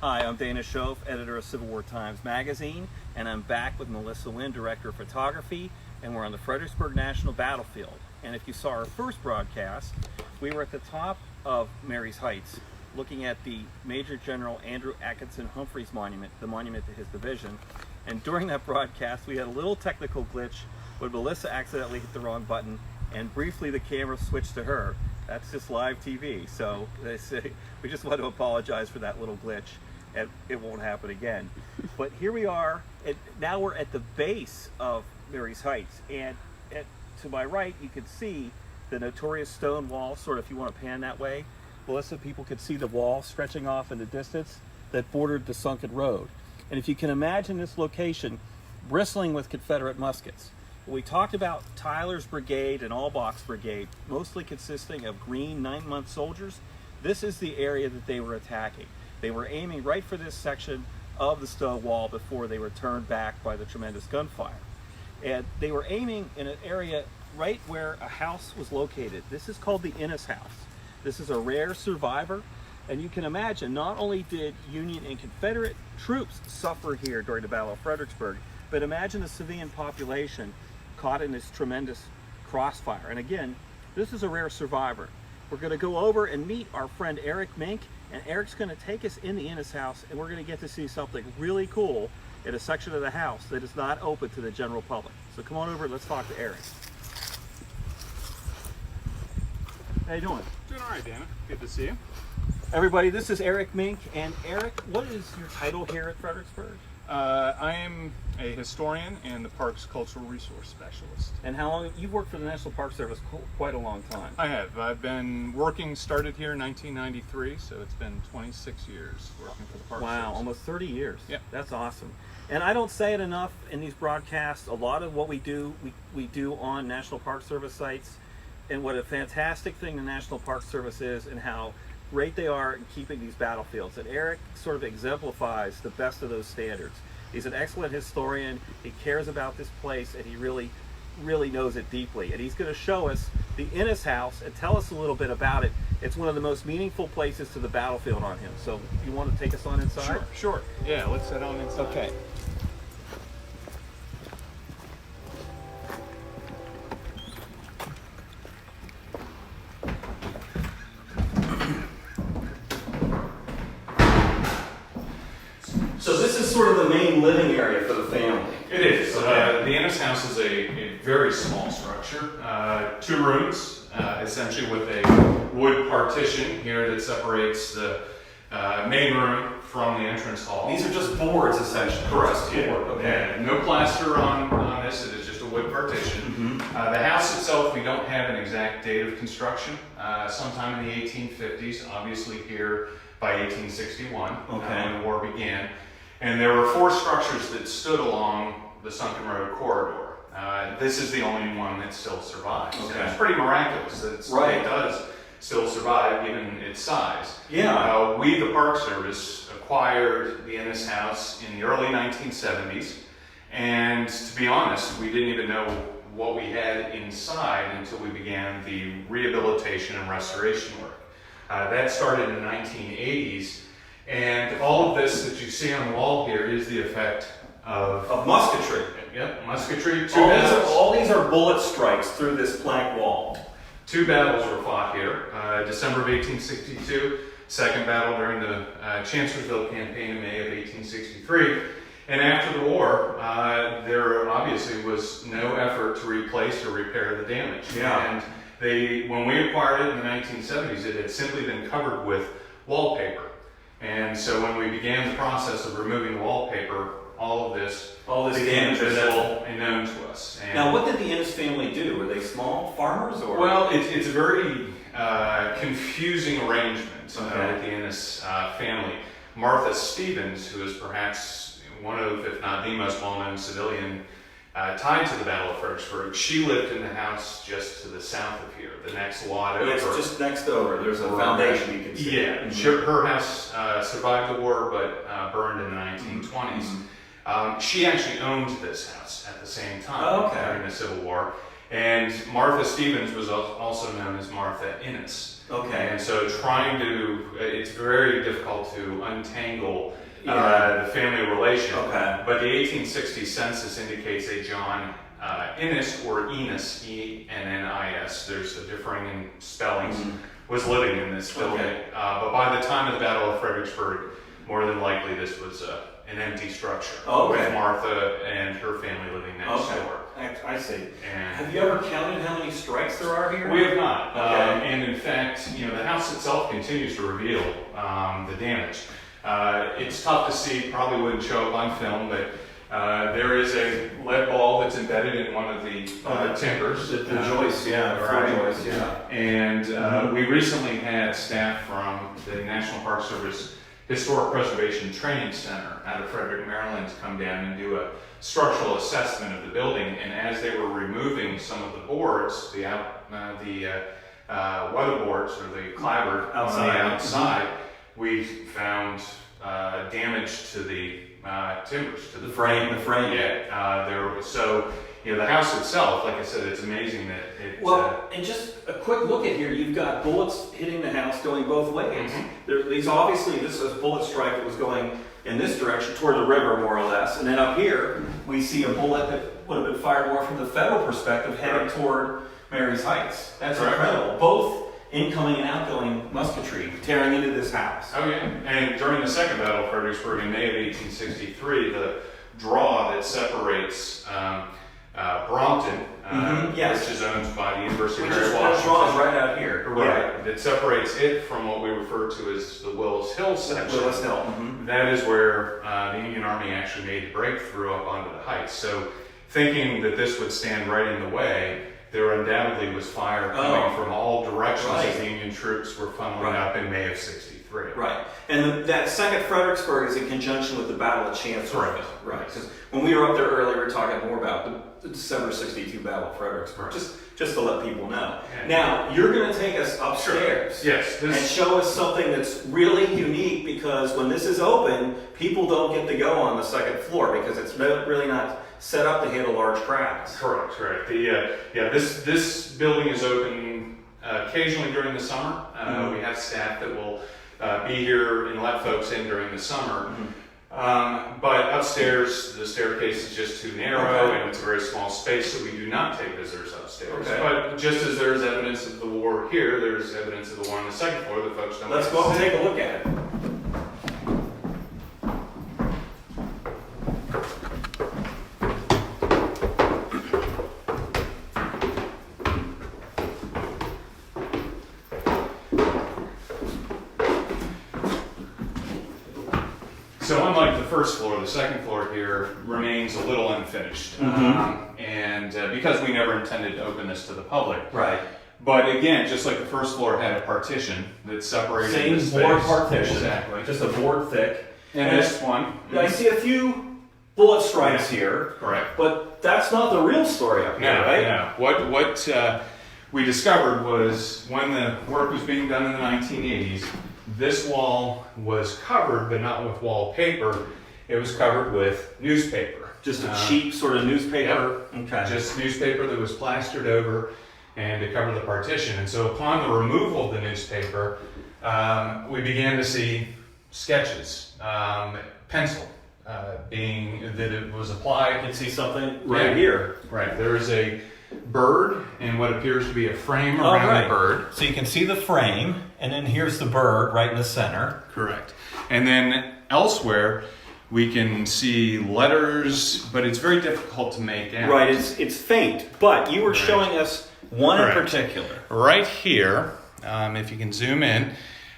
Hi, I'm Dana Shoaf, editor of Civil War Times Magazine, and I'm back with Melissa Winn, director of photography, and we're on the Fredericksburg National Battlefield. And if you saw our first broadcast, we were at the top of Marye's Heights, looking at the Major General Andrew Atkinson Humphreys Monument, the monument to his division. And during that broadcast, we had a little technical glitch when Melissa accidentally hit the wrong button, and briefly the camera switched to her. That's just live TV, so we just want to apologize for that little glitch, and it won't happen again. But here we are, and now we're at the base of Marye's Heights, and to my right you can see the notorious stone wall, sort of if you want to pan that way. Melissa, people could see the wall stretching off in the distance that bordered the sunken road. And if you can imagine this location bristling with Confederate muskets. We talked about Tyler's brigade and Albach's brigade, mostly consisting of green 9-month soldiers. This is the area that they were attacking. They were aiming right for this section of the stone wall before they were turned back by the tremendous gunfire. And they were aiming in an area right where a house was located. This is called the Innes House. This is a rare survivor. And you can imagine, not only did Union and Confederate troops suffer here during the Battle of Fredericksburg, but imagine the civilian population caught in this tremendous crossfire. And again, this is a rare survivor. We're going to go over and meet our friend Eric Mink, and Eric's going to take us in the Innes House, and we're going to get to see something really cool in a section of the house that is not open to the general public. So come on over and let's talk to Eric. How you doing? Doing all right, Dana. Good to see you. Everybody, this is Eric Mink, and Eric, what is your title here at Fredericksburg? I am a historian and the Parks Cultural Resource Specialist. And how long? You've worked for the National Park Service quite a long time. I have. I've been working, started here in 1993, so it's been 26 years working for the Park Service. Wow, almost 30 years. Yeah. That's awesome. And I don't say it enough in these broadcasts. A lot of what we do, we do on National Park Service sites, and what a fantastic thing the National Park Service is, and how great they are in keeping these battlefields. And Eric sort of exemplifies the best of those standards. He's an excellent historian, he cares about this place, and he really knows it deeply. And he's going to show us the Innes House and tell us a little bit about it. It's one of the most meaningful places to the battlefield on him. So you want to take us on inside? Sure. Yeah, let's head on inside. Okay. So this is sort of the main living area for the family. It is. Okay. The Innes House is a very small structure. 2 rooms, essentially with a wood partition here that separates the main room from the entrance hall. These are just boards, essentially. Correct. Just Yeah. board. Okay. And no plaster on this. It is just a wood partition. Mm-hmm. The house itself, we don't have an exact date of construction. Sometime in the 1850s, obviously here by 1861, when the war began. And there were 4 structures that stood along the sunken road corridor. This is the only one that still survives. Okay. And it's pretty miraculous that it does still survive, given its size. Yeah. We, the Park Service, acquired the Innes House in the early 1970s. And to be honest, we didn't even know what we had inside until we began the rehabilitation and restoration work. That started in the 1980s. And all of this that you see on the wall here is the effect of musketry. Yep, musketry. All these are bullet strikes through this plank wall. 2 battles were fought here. December of 1862, second battle during the Chancellorsville campaign in May of 1863. And after the war, there obviously was no effort to replace or repair the damage. Yeah. And when we acquired it in the 1970s, it had simply been covered with wallpaper. And so when we began the process of removing the wallpaper, all of this became visible and known to us. And now, what did the Innes family do? Were they small farmers, or? Well, it's a very confusing arrangement with the Innes family. Martha Stevens, who is perhaps one of, if not the most well-known civilian tied to the Battle of Fredericksburg, she lived in the house just to the south of here, the next lot over. It's just next over. There's a foundation you can see. Yeah, Mm-hmm. Her house survived the war, but burned in the 1920s. Mm-hmm. She actually owned this house at the same time during the Civil War. And Martha Stevens was also known as Martha Innes. Okay. And so it's very difficult to untangle the family relation. Okay. But the 1860 census indicates a John Innes, or Enos, E-N-N-I-S, there's a differing in spellings, was living in this building. Okay. But by the time of the Battle of Fredericksburg, more than likely this was an empty structure, Okay. with Martha and her family living next door. I see. And Have you ever counted how many strikes there are here? we have not. Okay. And in fact, the house itself continues to reveal the damage. It's tough to see, probably wouldn't show up on film, but there is a lead ball that's embedded in one of the timbers. The joist, yeah, the floor joist, yeah. And we recently had staff from the National Park Service Historic Preservation Training Center out of Frederick, Maryland, come down and do a structural assessment of the building. And as they were removing some of the boards, the weather boards, or the clapboard on the outside, we found damage to the timbers, to the frame. Yeah, so the house itself, like I said, it's amazing that it. Well, and just a quick look at here, you've got bullets hitting the house going both ways. This is a bullet strike that was going in this direction toward the river, more or less, and then up here we see a bullet that would have been fired more from the federal perspective, heading toward Mary's Heights. That's incredible. Both incoming and outgoing musketry tearing into this house. Oh yeah, and during the Second Battle of Fredericksburg in May of 1863, the draw that separates Brompton, yes, which is owned by the University of Washington. Washington. Draw is right out here. Right, Yeah. that separates it from what we refer to as the Willis Hill section. Willis Hill. That is where the Union Army actually made the breakthrough up onto the heights. So thinking that this would stand right in the way, there undoubtedly was fire coming from all directions as the Union troops were funneling up in May of '63. Right. And that second Fredericksburg is in conjunction with the Battle of Chancellorsville. Right. Because when we were up there earlier, we were talking more about the December '62 Battle of Fredericksburg. Just to let people know. Now, you're going to take us upstairs. Yes. And show us something that's really unique, because when this is open, people don't get to go on the second floor because it's really not set up to handle large crowds. Correct. This building is open occasionally during the summer. We have staff that will be here and let folks in during the summer. But upstairs, the staircase is just too narrow, and it's a very small space, so we do not take visitors upstairs. But just as there's evidence of the war here, there's evidence of the war on the second floor that folks don't. Let's go up and take a look at it. So unlike the first floor, the second floor here remains a little unfinished. And because we never intended to open this to the public. Right. But again, just like the first floor had a partition that separated the space. Same board partition. Exactly. Just a board thick. And this one. I see a few bullet strikes here. Correct. But that's not the real story up here, right? No. What we discovered was when the work was being done in the 1980s, this wall was covered, but not with wallpaper. It was covered with newspaper. Just a cheap sort of newspaper? Yep. Okay. Just newspaper that was plastered over and to cover the partition. And so upon the removal of the newspaper, we began to see sketches, pencil, being that it was applied. You can see something right here. Right. There is a bird and what appears to be a frame around the bird. So you can see the frame, and then here's the bird right in the center. Correct. And then elsewhere, we can see letters, but it's very difficult to make out. Right, it's faint, but you were showing us one in particular. Right here, if you can zoom in,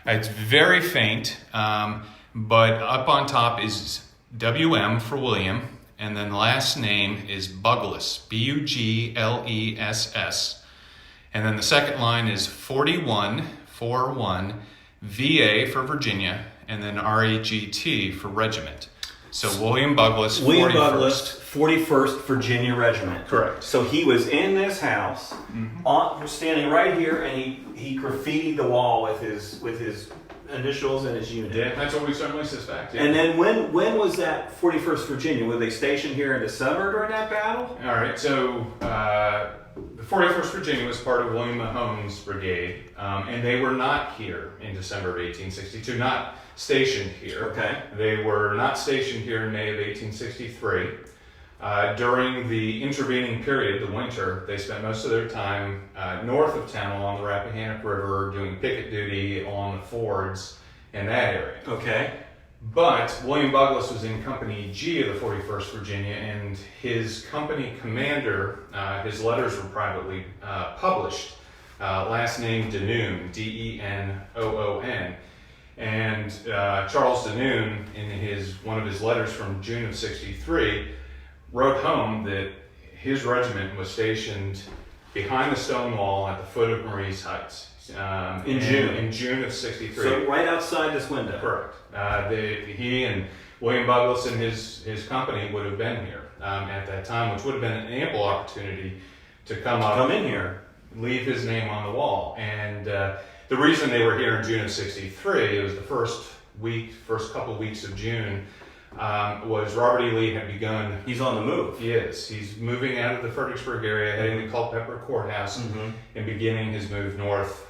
it's very faint, but up on top is WM for William, and then the last name is Bugles, B-U-G-L-E-S-S. And then the second line is 4141, VA for Virginia, and then R-E-G-T for regiment. So William Bugles, 41st. William Bugles, 41st Virginia Regiment. Correct. So he was in this house, standing right here, and he graffitied the wall with his initials and his unit. Yeah, that's what we certainly suspect. Yeah. And then when was that 41st Virginia? Were they stationed here in December during that battle? All right, so the 41st Virginia was part of William Mahone's brigade, and they were not here in December of 1862, not stationed here. Okay. They were not stationed here in May of 1863. During the intervening period, the winter, they spent most of their time north of town along the Rappahannock River doing picket duty along the fords in that area. Okay. But William Douglas was in Company G of the 41st Virginia, and his company commander, his letters were privately published. Last name Denoon, D-E-N-O-O-N. And Charles Denoon, in one of his letters from June of 63, wrote home that his regiment was stationed behind the stone wall at the foot of Marye's Heights. In June of 63. So right outside this window. Correct. He and William Douglas and his company would have been here at that time, which would have been an ample opportunity to come in here, leave his name on the wall. And the reason they were here in June of 63, it was the first couple weeks of June, was Robert E. Lee had begun. He's on the move. He is. He's moving out of the Fredericksburg area, heading to Culpeper Courthouse, and beginning his move north,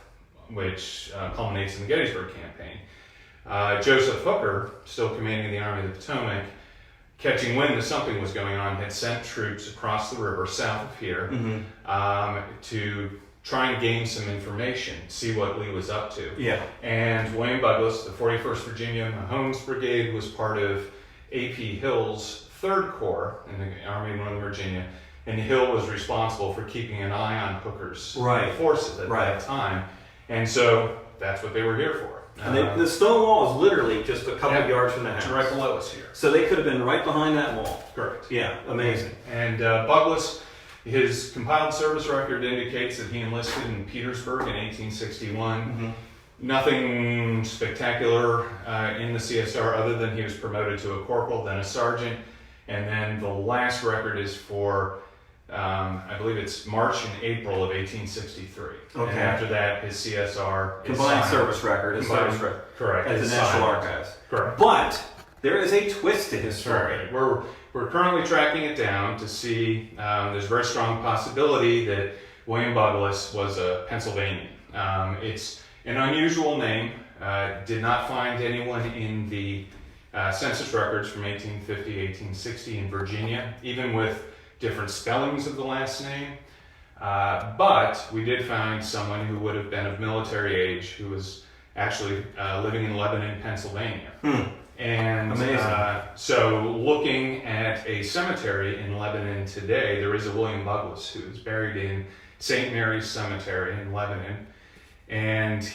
which culminates in the Gettysburg campaign. Joseph Hooker, still commanding the Army of the Potomac, catching wind that something was going on, had sent troops across the river south of here to try and gain some information, see what Lee was up to. Yeah. And William Douglas, the 41st Virginia Mahone's brigade, was part of A.P. Hill's 3rd Corps in the Army of Northern Virginia, and Hill was responsible for keeping an eye on Hooker's forces at that time. And so that's what they were here for. And the stone wall is literally just a couple of yards from the house. Right below us here. So they could have been right behind that wall. Correct. Yeah, amazing. And Douglas, his compiled service record indicates that he enlisted in Petersburg in 1861. Nothing spectacular in the CSR other than he was promoted to a corporal, then a sergeant. And then the last record is for I believe it's March and April of 1863. Okay. And after that, his CSR combined service record. Correct. At the National Archives. Correct. But there is a twist to his story. Right. We're currently tracking it down to see. There's a very strong possibility that William Douglas was a Pennsylvanian. It's an unusual name. Did not find anyone in the census records from 1850, 1860 in Virginia, even with different spellings of the last name, but we did find someone who would have been of military age who was actually living in Lebanon, Pennsylvania. And so looking at a cemetery in Lebanon today, there is a William Douglas who is buried in St. Mary's Cemetery in Lebanon, and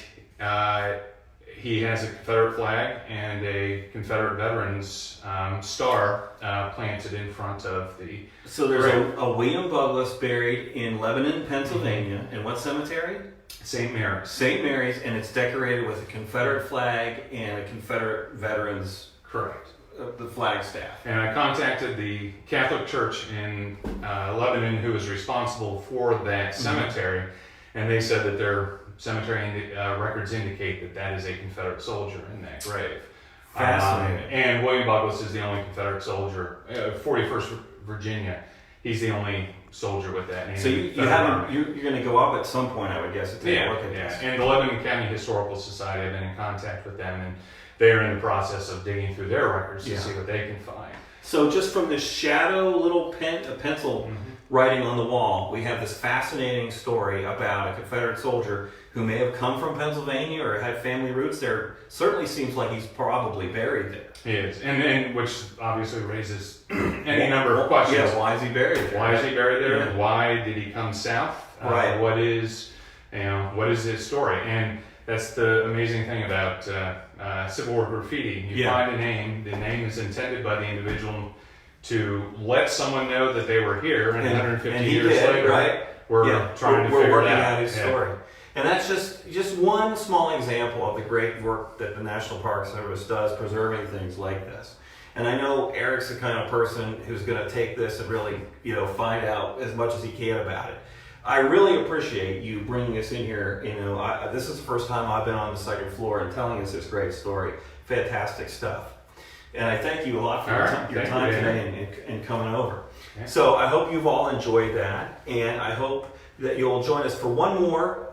he has a Confederate flag and a Confederate Veterans star planted in front of the... So there's a William Douglas buried in Lebanon, Pennsylvania. In what cemetery? St. Mary's. St. Mary's, and it's decorated with a Confederate flag and a Confederate Veterans... Correct. The flag staff. And I contacted the Catholic Church in Lebanon who was responsible for that cemetery, and they said that their cemetery records indicate that is a Confederate soldier in that grave. Fascinating. And William Douglas is the only Confederate soldier, 41st Virginia. He's the only soldier with that name. So you're going to go up at some point, I would guess, to take a look at this. And the Lebanon County Historical Society, I've been in contact with them, and they are in the process of digging through their records to see what they can find. So just from this shadow little pencil writing on the wall, we have this fascinating story about a Confederate soldier who may have come from Pennsylvania or had family roots there. Certainly seems like he's probably buried there. He is, and which obviously raises any number of questions. Yeah, why is he buried there? Why is he buried there? Yeah. Why did he come south? Right. What is his story? And that's the amazing thing about Civil War graffiti. You find a name, the name is intended by the individual to let someone know that they were here, and 150 years later, we're trying to figure out his story. And that's just one small example of the great work that the National Park Service does preserving things like this. And I know Eric's the kind of person who's going to take this and really, find out as much as he can about it. I really appreciate you bringing us in here. This is the first time I've been on the second floor and telling us this great story. Fantastic stuff. And I thank you a lot for All your right, your thank time you, today and coming over. Okay. So I hope you've all enjoyed that, and I hope that you'll join us for one more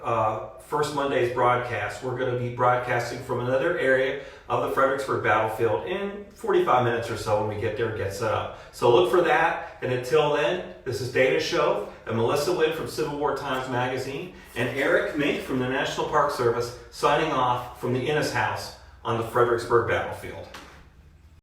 First Monday's broadcast. We're going to be broadcasting from another area of the Fredericksburg battlefield in 45 minutes or so when we get there and get set up. So look for that, and until then, this is Dana Shoaf and Melissa Winn from Civil War Times Magazine, and Eric Mink from the National Park Service signing off from the Innes House on the Fredericksburg battlefield.